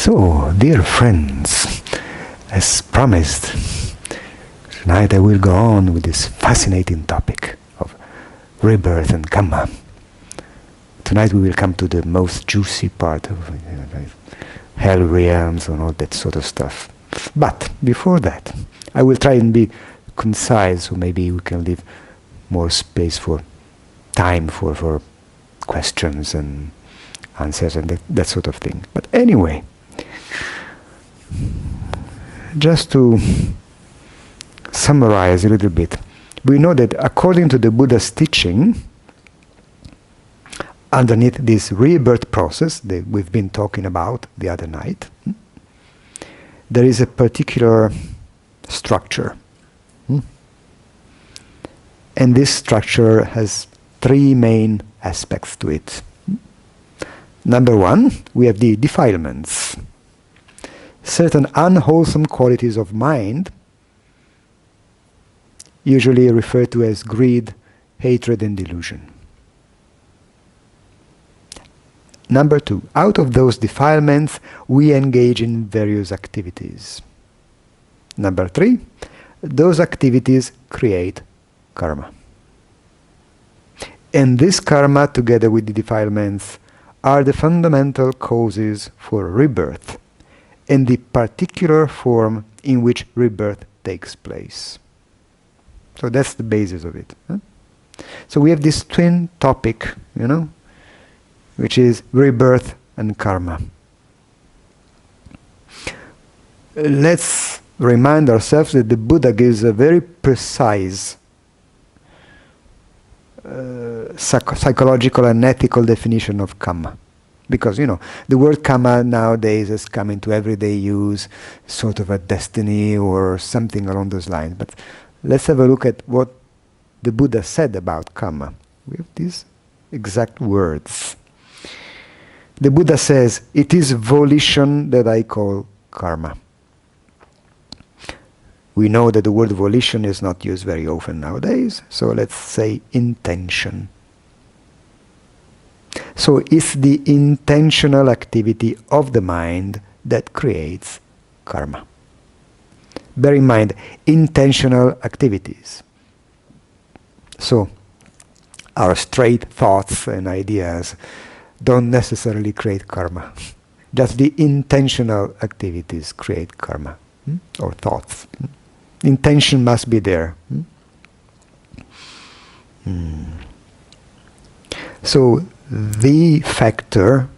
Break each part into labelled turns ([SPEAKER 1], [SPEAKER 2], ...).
[SPEAKER 1] So, dear friends, as promised, tonight I will go on with this fascinating topic of rebirth and Kamma. Tonight we will come to the most juicy part of like hell realms and all that sort of stuff. But before that, I will try and be concise, so maybe we can leave more space for time for questions and answers and that sort of thing. But anyway, just to summarize a little bit, we know that according to the Buddha's teaching, underneath this rebirth process that we've been talking about the other night, there is a particular structure. And this structure has three main aspects to it. Number one, we have the defilements. Certain unwholesome qualities of mind, usually referred to as greed, hatred, and delusion. Number two, out of those defilements, we engage in various activities. Number three, those activities create karma. And this karma, together with the defilements, are the fundamental causes for rebirth, and the particular form in which rebirth takes place. So that's the basis of it. So we have this twin topic, which is rebirth and karma. Let's remind ourselves that the Buddha gives a very precise psychological and ethical definition of Kamma. Because, the word Kamma nowadays has come into everyday use, sort of a destiny or something along those lines. But let's have a look at what the Buddha said about Kamma. We have these exact words. The Buddha says, "It is volition that I call karma." We know that the word volition is not used very often nowadays, so let's say intention. So it's the intentional activity of the mind that creates karma. Bear in mind, intentional activities. So our straight thoughts and ideas don't necessarily create karma. Just the intentional activities create karma, or thoughts. Intention must be there. So the factor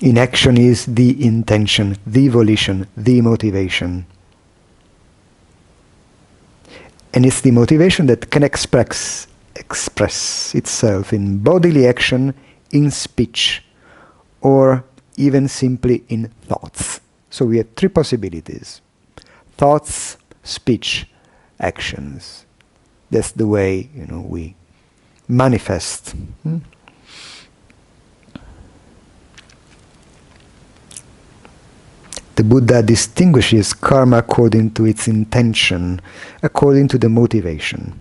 [SPEAKER 1] in action is the intention, the volition, the motivation. And it's the motivation that can express itself in bodily action, in speech, or even simply in thoughts. So we have three possibilities: thoughts, speech, actions. That's the way we manifest. The Buddha distinguishes karma according to its intention, according to the motivation.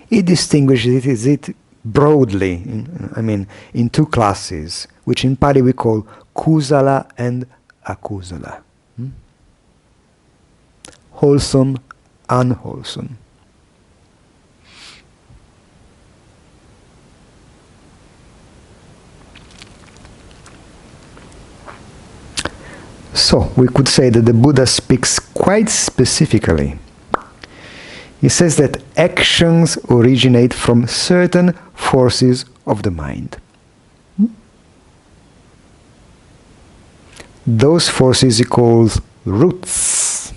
[SPEAKER 1] He distinguishes it broadly, in two classes, which in Pali we call kusala and akusala. Wholesome, unwholesome. So, we could say that the Buddha speaks quite specifically. He says that actions originate from certain forces of the mind. Those forces he calls roots.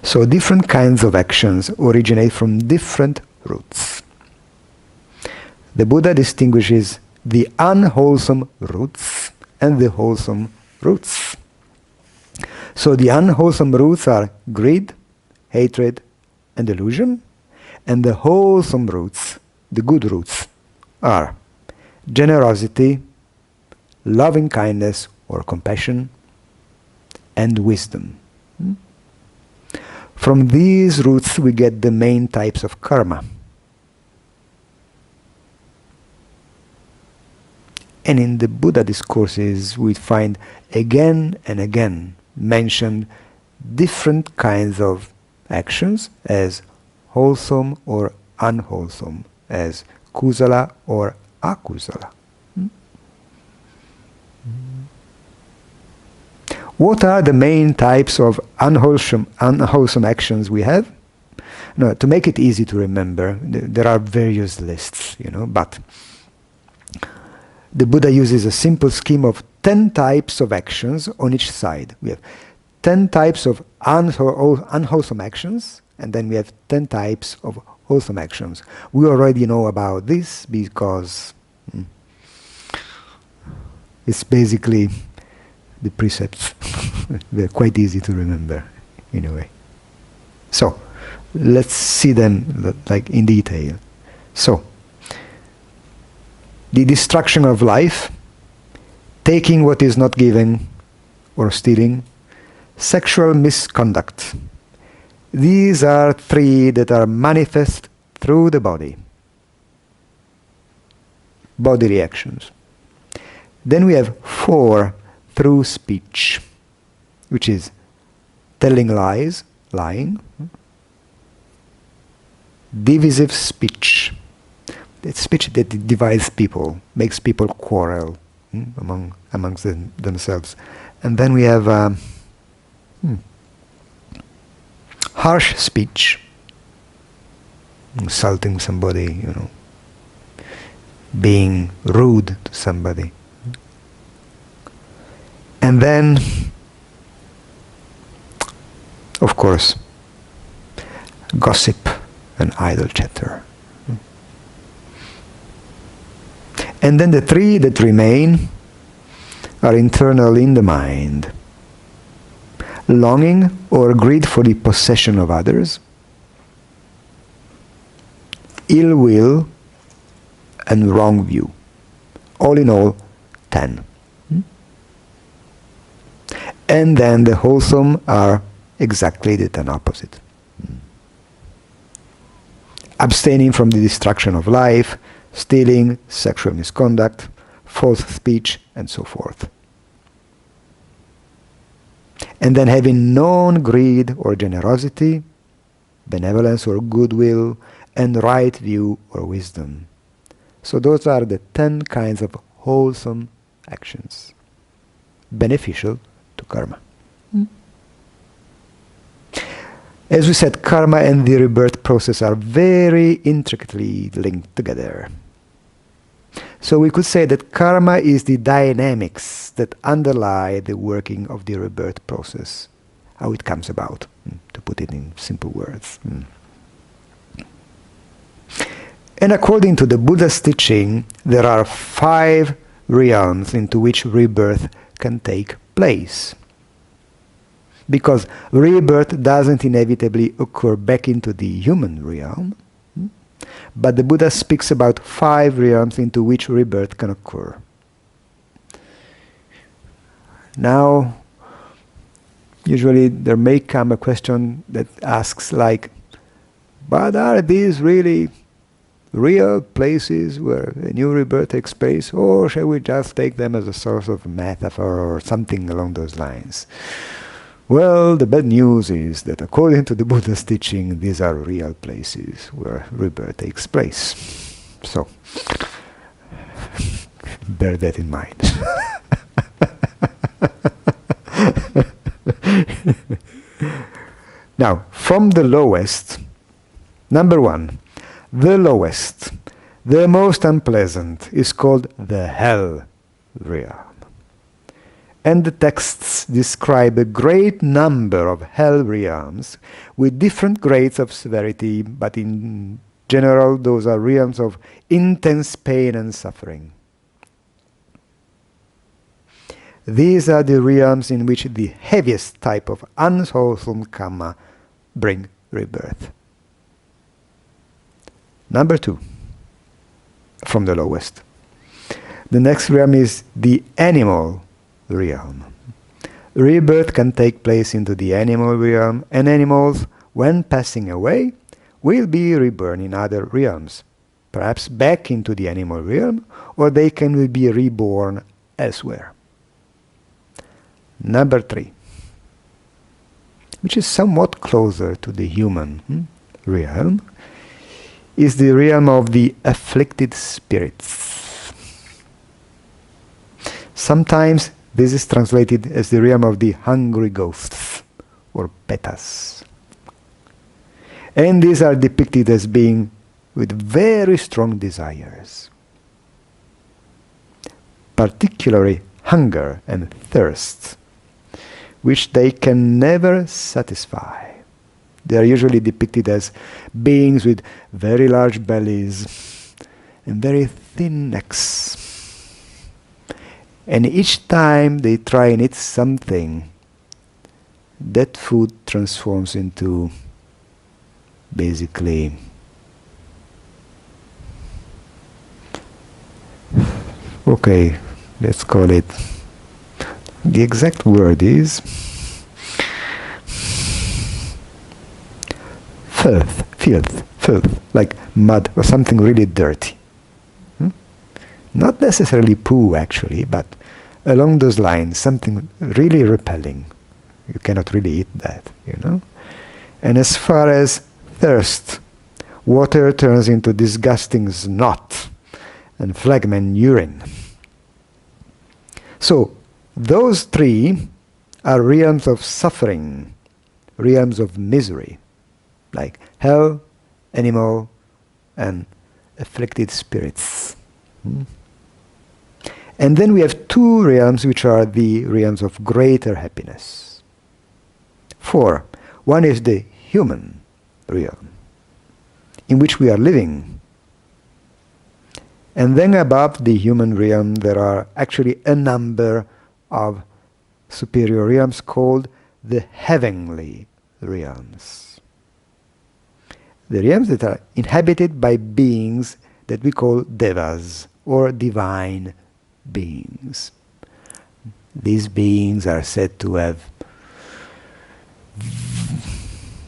[SPEAKER 1] So different kinds of actions originate from different roots. The Buddha distinguishes the unwholesome roots and the wholesome roots. So the unwholesome roots are greed, hatred, and delusion, and the wholesome roots, the good roots, are generosity, loving kindness or compassion, and wisdom. From these roots we get the main types of karma. And in the Buddha discourses we find again and again mentioned different kinds of actions as wholesome or unwholesome, as kusala or akusala. What are the main types of unwholesome actions we have? No, to make it easy to remember, there are various lists, but the Buddha uses a simple scheme of 10 types of actions on each side. We have 10 types of unwholesome actions, and then we have 10 types of wholesome actions. We already know about this because it's basically the precepts. They're quite easy to remember in a way. So let's see them like in detail. So the destruction of life, taking what is not given or stealing, sexual misconduct. These are 3 that are manifest through the body. Body reactions. Then we have 4 through speech, which is telling lies, lying, divisive speech. It's speech that divides people, makes people quarrel amongst themselves. And then we have harsh speech, insulting somebody, being rude to somebody. And then, of course, gossip and idle chatter. And then the 3 that remain are internal in the mind. Longing or greed for the possession of others, ill will, and wrong view. All in all, 10. And then the wholesome are exactly the 10 opposite. Abstaining from the destruction of life, stealing, sexual misconduct, false speech, and so forth. And then having known greed or generosity, benevolence or goodwill, and right view or wisdom. So those are the 10 kinds of wholesome actions, beneficial to karma. As we said, karma and the rebirth process are very intricately linked together. So we could say that karma is the dynamics that underlie the working of the rebirth process, how it comes about, to put it in simple words. And according to the Buddha's teaching, there are 5 realms into which rebirth can take place. Because rebirth doesn't inevitably occur back into the human realm, but the Buddha speaks about 5 realms into which rebirth can occur. Now, usually there may come a question that asks like, but are these really real places where a new rebirth takes place, or shall we just take them as a source of metaphor or something along those lines? Well, the bad news is that according to the Buddha's teaching, these are real places where rebirth takes place. So, bear that in mind. Now, from the lowest, number 1, the lowest, the most unpleasant, is called the hell realm. And the texts describe a great number of hell realms with different grades of severity, but in general those are realms of intense pain and suffering. These are the realms in which the heaviest type of unwholesome karma bring rebirth. Number 2, from the lowest. The next realm is the animal realm. Rebirth can take place into the animal realm, and animals, when passing away, will be reborn in other realms, perhaps back into the animal realm, or they can be reborn elsewhere. Number 3, which is somewhat closer to the human realm, is the realm of the afflicted spirits. Sometimes this is translated as the realm of the hungry ghosts, or petas. And these are depicted as being with very strong desires, particularly hunger and thirst, which they can never satisfy. They are usually depicted as beings with very large bellies and very thin necks. And each time they try and eat something, that food transforms into basically okay, let's call it, the exact word is filth, like mud or something really dirty. Not necessarily poo actually, but along those lines, something really repelling. You cannot really eat that, you know. And as far as thirst, water turns into disgusting snot and phlegm urine. So those 3 are realms of suffering, realms of misery, like hell, animal, and afflicted spirits. And then we have 2 realms which are the realms of greater happiness. 4. One is the human realm, in which we are living. And then above the human realm there are actually a number of superior realms called the heavenly realms. The realms that are inhabited by beings that we call devas, or divine beings. These beings are said to have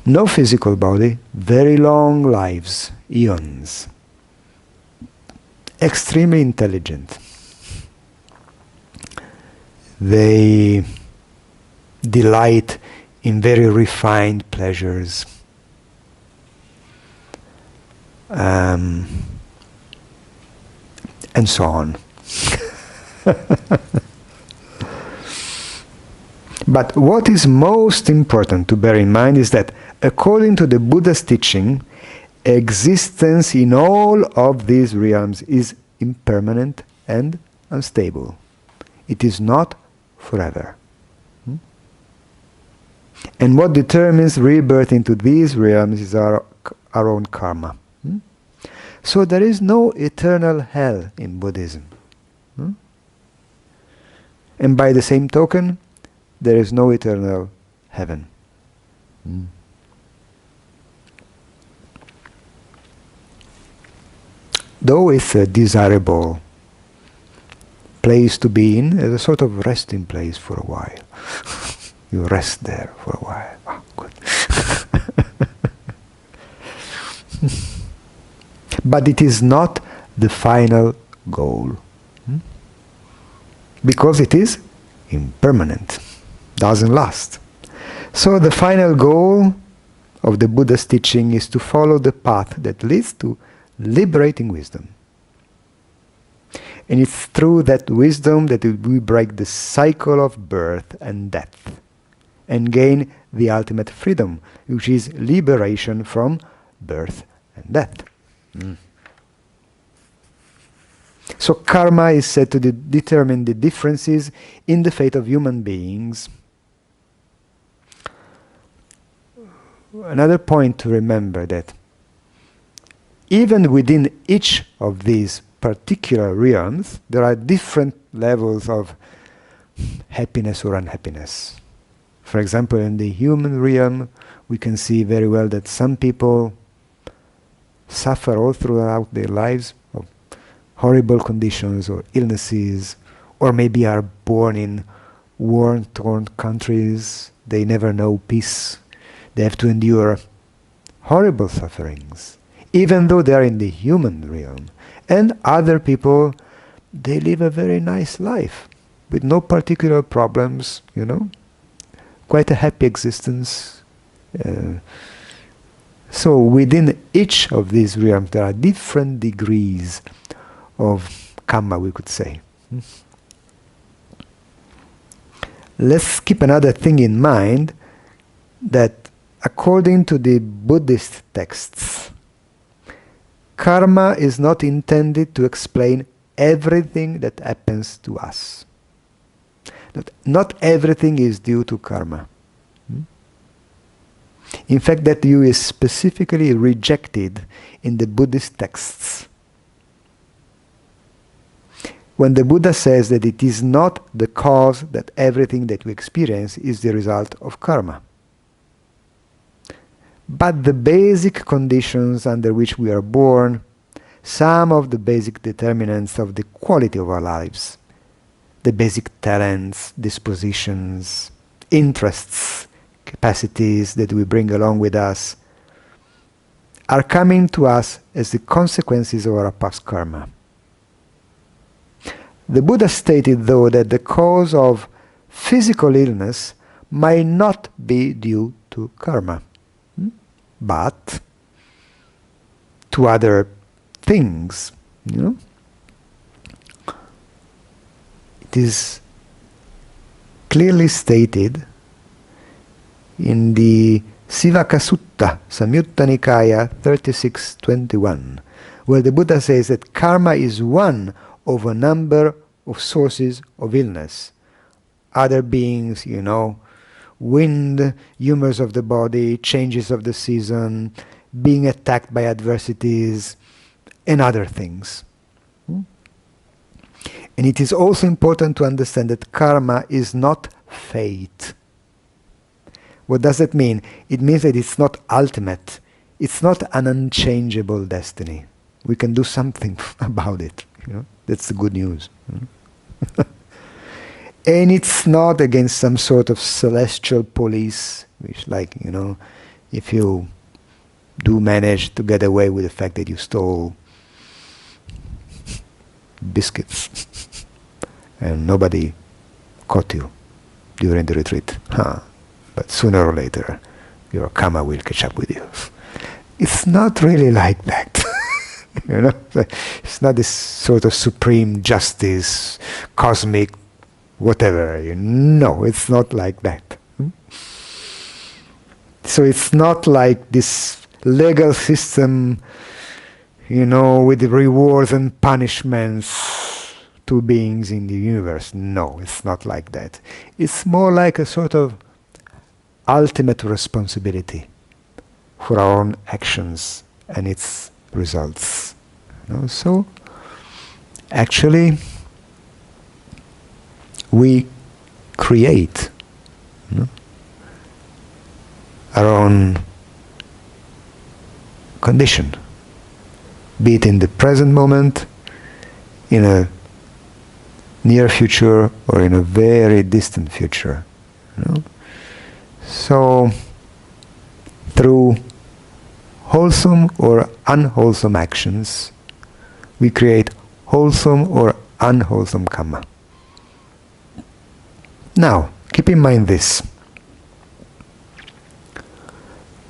[SPEAKER 1] no physical body, very long lives, eons, extremely intelligent. They delight in very refined pleasures. And so on. But what is most important to bear in mind is that according to the Buddha's teaching, existence in all of these realms is impermanent and unstable. It is not forever. And what determines rebirth into these realms is our own karma. So there is no eternal hell in Buddhism. And by the same token, there is no eternal heaven. Though it's a desirable place to be in, as a sort of resting place for a while. You rest there for a while. Oh, good. But it is not the final goal. Because it is impermanent, doesn't last. So the final goal of the Buddha's teaching is to follow the path that leads to liberating wisdom. And it's through that wisdom that we break the cycle of birth and death and gain the ultimate freedom, which is liberation from birth and death. So karma is said to determine the differences in the fate of human beings. Another point to remember that even within each of these particular realms, there are different levels of happiness or unhappiness. For example, in the human realm, we can see very well that some people suffer all throughout their lives of horrible conditions or illnesses, or maybe are born in war-torn countries. They never know peace. They have to endure horrible sufferings, even though they are in the human realm. And other people, they live a very nice life with no particular problems, quite a happy existence. So within each of these realms there are different degrees of Kamma, we could say. Let's keep another thing in mind, that according to the Buddhist texts, karma is not intended to explain everything that happens to us. Not everything is due to karma. In fact, that view is specifically rejected in the Buddhist texts. When the Buddha says that it is not the cause that everything that we experience is the result of karma, but the basic conditions under which we are born, some of the basic determinants of the quality of our lives, the basic talents, dispositions, interests, capacities that we bring along with us, are coming to us as the consequences of our past karma. The Buddha stated, though, that the cause of physical illness might not be due to karma, but to other things. It is clearly stated in the Sivaka Sutta, Samyutta Nikaya 36:21, where the Buddha says that karma is one of a number of sources of illness. Other beings, wind, humors of the body, changes of the season, being attacked by adversities, and other things. And it is also important to understand that karma is not fate. What does that mean? It means that it's not ultimate. It's not an unchangeable destiny. We can do something about it. That's the good news. And it's not against some sort of celestial police, which, if you do manage to get away with the fact that you stole biscuits and nobody caught you during the retreat, but sooner or later your karma will catch up with you. It's not really like that. It's not this sort of supreme justice, cosmic whatever. No, it's not like that. So it's not like this legal system, with the rewards and punishments to beings in the universe. No, it's not like that. It's more like a sort of ultimate responsibility for our own actions and its results. So actually we create our own condition, be it in the present moment, in a near future, or in a very distant future. So through wholesome or unwholesome actions, we create wholesome or unwholesome karma. Now, keep in mind this.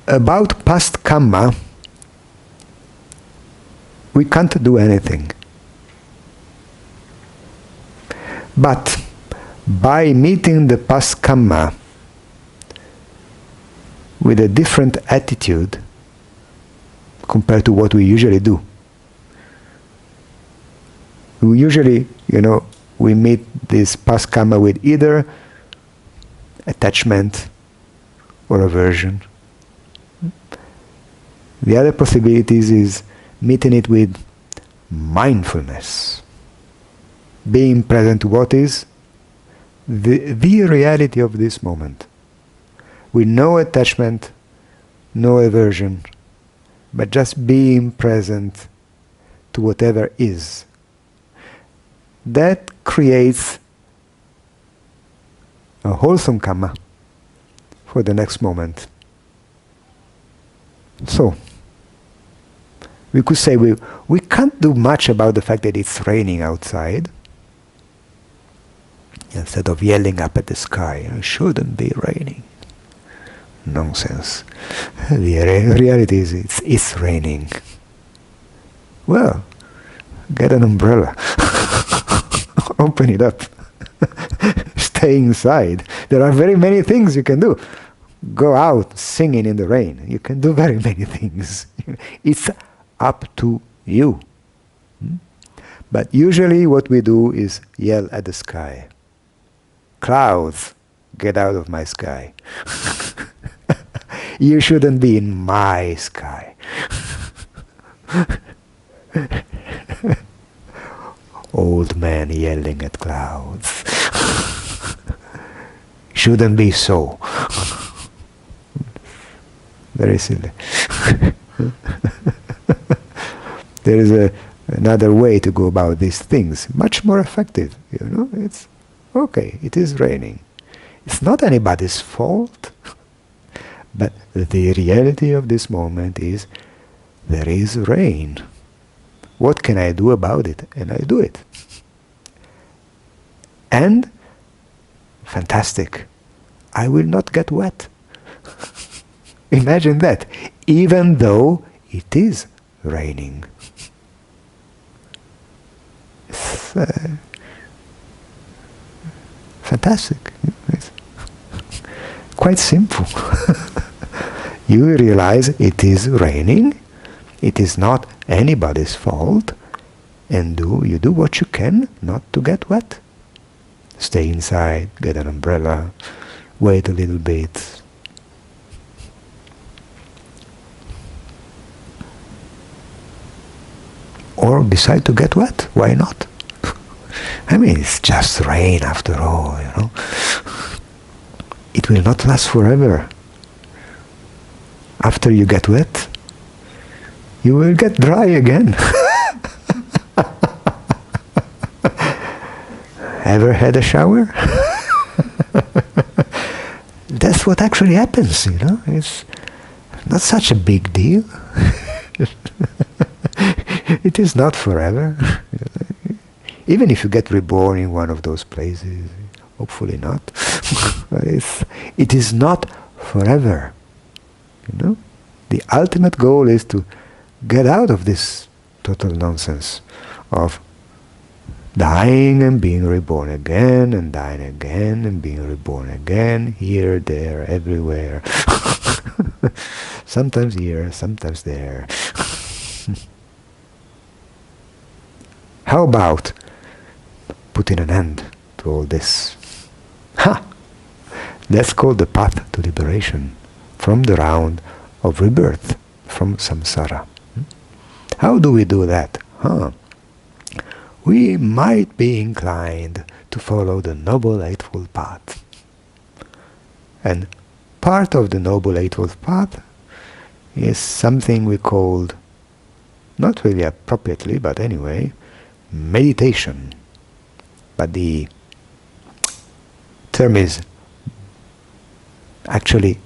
[SPEAKER 1] About past karma, we can't do anything. But by meeting the past karma with a different attitude compared to what we usually do, we usually, we meet this past karma with either attachment or aversion. The other possibilities is meeting it with mindfulness, being present to what is the reality of this moment, with no attachment, no aversion, but just being present to whatever is. That creates a wholesome karma for the next moment. So, We could say we can't do much about the fact that it's raining outside. Instead of yelling up at the sky, it shouldn't be raining. Nonsense. The reality is it's raining. Well, get an umbrella. Open it up. Stay inside. There are very many things you can do. Go out singing in the rain. You can do very many things. It's up to you. But usually what we do is yell at the sky. Clouds, get out of my sky. You shouldn't be in my sky. Old man yelling at clouds. Shouldn't be so. Very silly. There is another way to go about these things, much more effective. It's okay. It is raining. It's not anybody's fault, but the reality of this moment is there is rain. What can I do about it? And I do it. And fantastic, I will not get wet. Imagine that, even though it is raining. It's fantastic. It's quite simple. You realize it is raining, it is not anybody's fault, and you do what you can not to get wet. Stay inside, get an umbrella, wait a little bit. Or decide to get wet, why not? I mean, it's just rain after all, It will not last forever. After you get wet, you will get dry again. Ever had a shower? That's what actually happens, It's not such a big deal. It is not forever. Even if you get reborn in one of those places, hopefully not. It is not forever. The ultimate goal is to get out of this total nonsense of dying and being reborn again, and dying again and being reborn again, here, there, everywhere. Sometimes here, sometimes there. How about putting an end to all this? That's called the path to liberation from the round of rebirth, from samsara. How do we do that? We might be inclined to follow the Noble Eightfold Path. And part of the Noble Eightfold Path is something we called, not really appropriately, but anyway, meditation. But the term is actually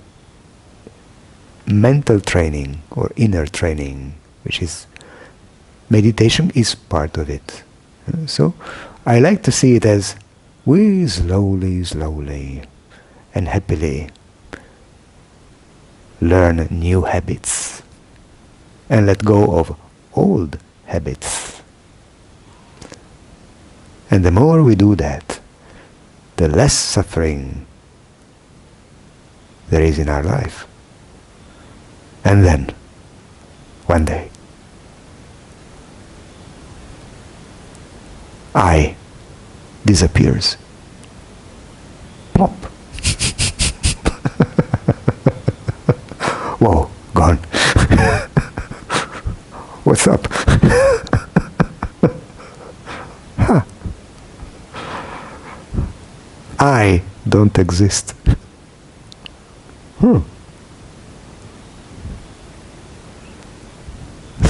[SPEAKER 1] mental training or inner training, which is meditation is part of it. So I like to see it as we slowly and happily learn new habits and let go of old habits. And the more we do that, the less suffering there is in our life. And then, one day, I disappears. Plop. Whoa, gone. What's up? I don't exist.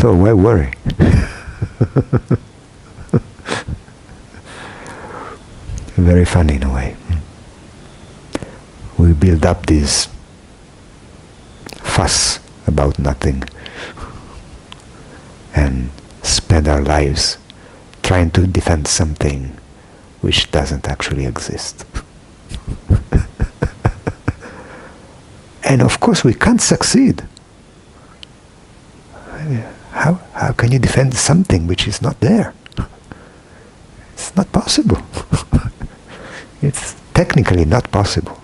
[SPEAKER 1] So why worry? Very funny in a way. We build up this fuss about nothing. and spend our lives trying to defend something which doesn't actually exist. And of course we can't succeed. How can you defend something which is not there? It's not possible. It's technically not possible.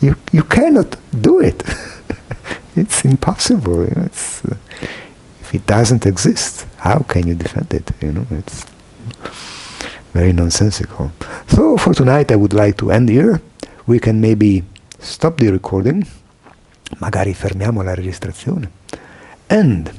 [SPEAKER 1] You cannot do it. It's impossible. If it doesn't exist, how can you defend it? It's very nonsensical. So for tonight I would like to end here. We can maybe stop the recording, magari fermiamo la registrazione, and